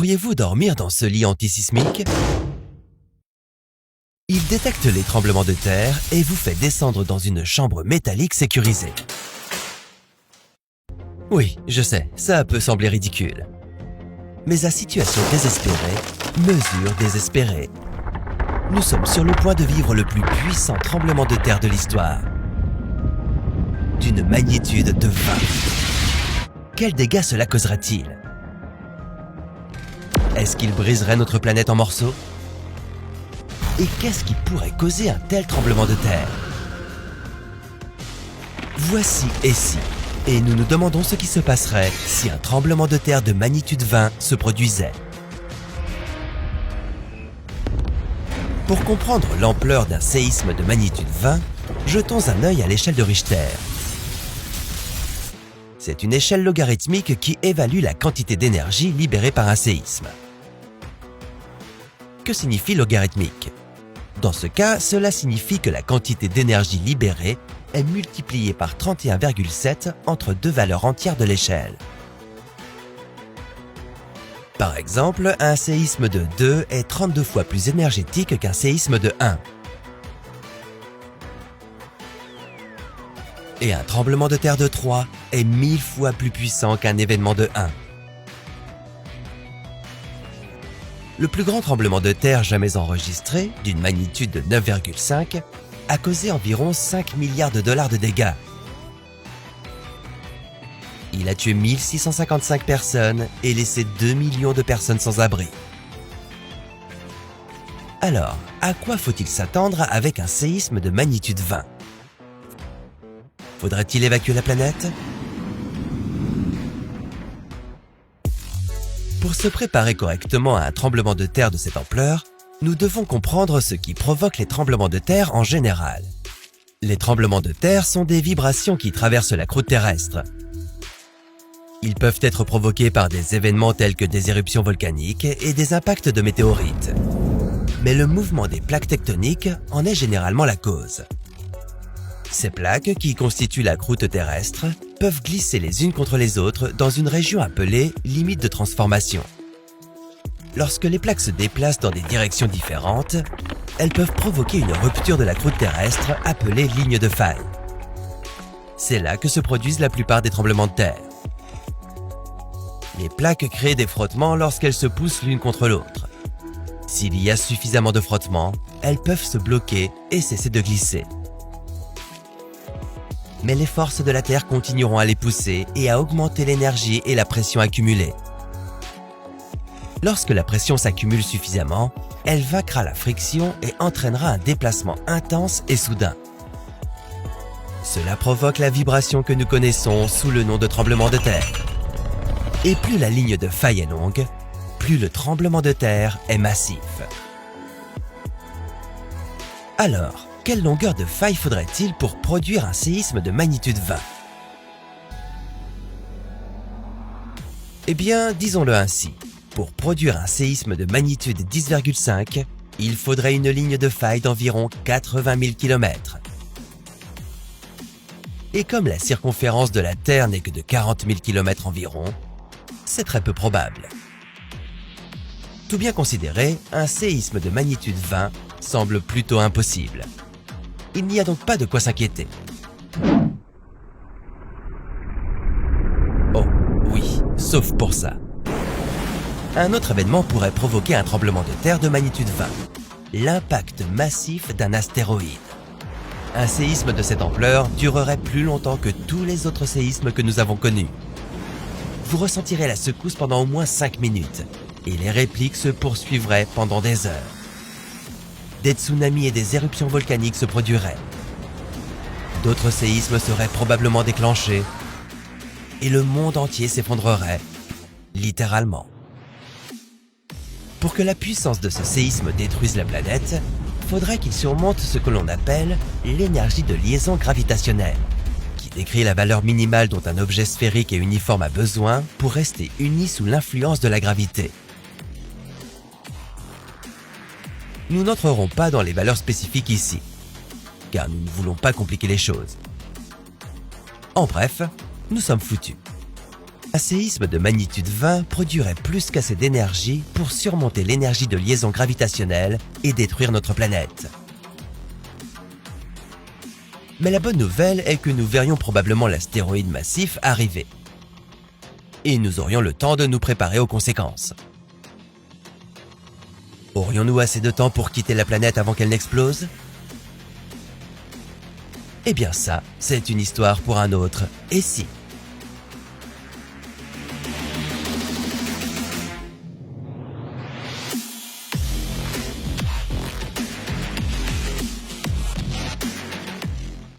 Pourriez-vous dormir dans ce lit antisismique? Il détecte les tremblements de terre et vous fait descendre dans une chambre métallique sécurisée. Oui, je sais, ça peut sembler ridicule. Mais à situation désespérée, mesure désespérée. Nous sommes sur le point de vivre le plus puissant tremblement de terre de l'histoire. D'une magnitude de 20. Quels dégâts cela causera-t-il? Est-ce qu'il briserait notre planète en morceaux? Et qu'est-ce qui pourrait causer un tel tremblement de terre? Voici et si, et nous nous demandons ce qui se passerait si un tremblement de terre de magnitude 20 se produisait. Pour comprendre l'ampleur d'un séisme de magnitude 20, jetons un œil à l'échelle de Richter. C'est une échelle logarithmique qui évalue la quantité d'énergie libérée par un séisme. Que signifie logarithmique? Dans ce cas, cela signifie que la quantité d'énergie libérée est multipliée par 31,7 entre deux valeurs entières de l'échelle. Par exemple, un séisme de 2 est 32 fois plus énergétique qu'un séisme de 1. Et un tremblement de terre de 3 est 1000 fois plus puissant qu'un événement de 1. Le plus grand tremblement de terre jamais enregistré, d'une magnitude de 9,5, a causé environ 5 milliards de dollars de dégâts. Il a tué 1655 personnes et laissé 2 millions de personnes sans abri. Alors, à quoi faut-il s'attendre avec un séisme de magnitude 20? Faudrait-il évacuer la planète? Pour se préparer correctement à un tremblement de terre de cette ampleur, nous devons comprendre ce qui provoque les tremblements de terre en général. Les tremblements de terre sont des vibrations qui traversent la croûte terrestre. Ils peuvent être provoqués par des événements tels que des éruptions volcaniques et des impacts de météorites. Mais le mouvement des plaques tectoniques en est généralement la cause. Ces plaques, qui constituent la croûte terrestre, peuvent glisser les unes contre les autres dans une région appelée limite de transformation. Lorsque les plaques se déplacent dans des directions différentes, elles peuvent provoquer une rupture de la croûte terrestre appelée ligne de faille. C'est là que se produisent la plupart des tremblements de terre. Les plaques créent des frottements lorsqu'elles se poussent l'une contre l'autre. S'il y a suffisamment de frottements, elles peuvent se bloquer et cesser de glisser. Mais les forces de la Terre continueront à les pousser et à augmenter l'énergie et la pression accumulée. Lorsque la pression s'accumule suffisamment, elle vaincra la friction et entraînera un déplacement intense et soudain. Cela provoque la vibration que nous connaissons sous le nom de tremblement de terre. Et plus la ligne de faille est longue, plus le tremblement de terre est massif. Alors, quelle longueur de faille faudrait-il pour produire un séisme de magnitude 20? Eh bien, disons-le ainsi, pour produire un séisme de magnitude 10,5, il faudrait une ligne de faille d'environ 80 000 km. Et comme la circonférence de la Terre n'est que de 40 000 km environ, c'est très peu probable. Tout bien considéré, un séisme de magnitude 20 semble plutôt impossible. Il n'y a donc pas de quoi s'inquiéter. Oh, oui, sauf pour ça. Un autre événement pourrait provoquer un tremblement de terre de magnitude 20, l'impact massif d'un astéroïde. Un séisme de cette ampleur durerait plus longtemps que tous les autres séismes que nous avons connus. Vous ressentirez la secousse pendant au moins 5 minutes, et les répliques se poursuivraient pendant des heures. Des tsunamis et des éruptions volcaniques se produiraient. D'autres séismes seraient probablement déclenchés et le monde entier s'effondrerait, littéralement. Pour que la puissance de ce séisme détruise la planète, faudrait qu'il surmonte ce que l'on appelle l'énergie de liaison gravitationnelle, qui décrit la valeur minimale dont un objet sphérique et uniforme a besoin pour rester uni sous l'influence de la gravité. Nous n'entrerons pas dans les valeurs spécifiques ici, car nous ne voulons pas compliquer les choses. En bref, nous sommes foutus. Un séisme de magnitude 20 produirait plus qu'assez d'énergie pour surmonter l'énergie de liaison gravitationnelle et détruire notre planète. Mais la bonne nouvelle est que nous verrions probablement l'astéroïde massif arriver. Et nous aurions le temps de nous préparer aux conséquences. Aurions-nous assez de temps pour quitter la planète avant qu'elle n'explose? Eh bien ça, c'est une histoire pour un autre. Et si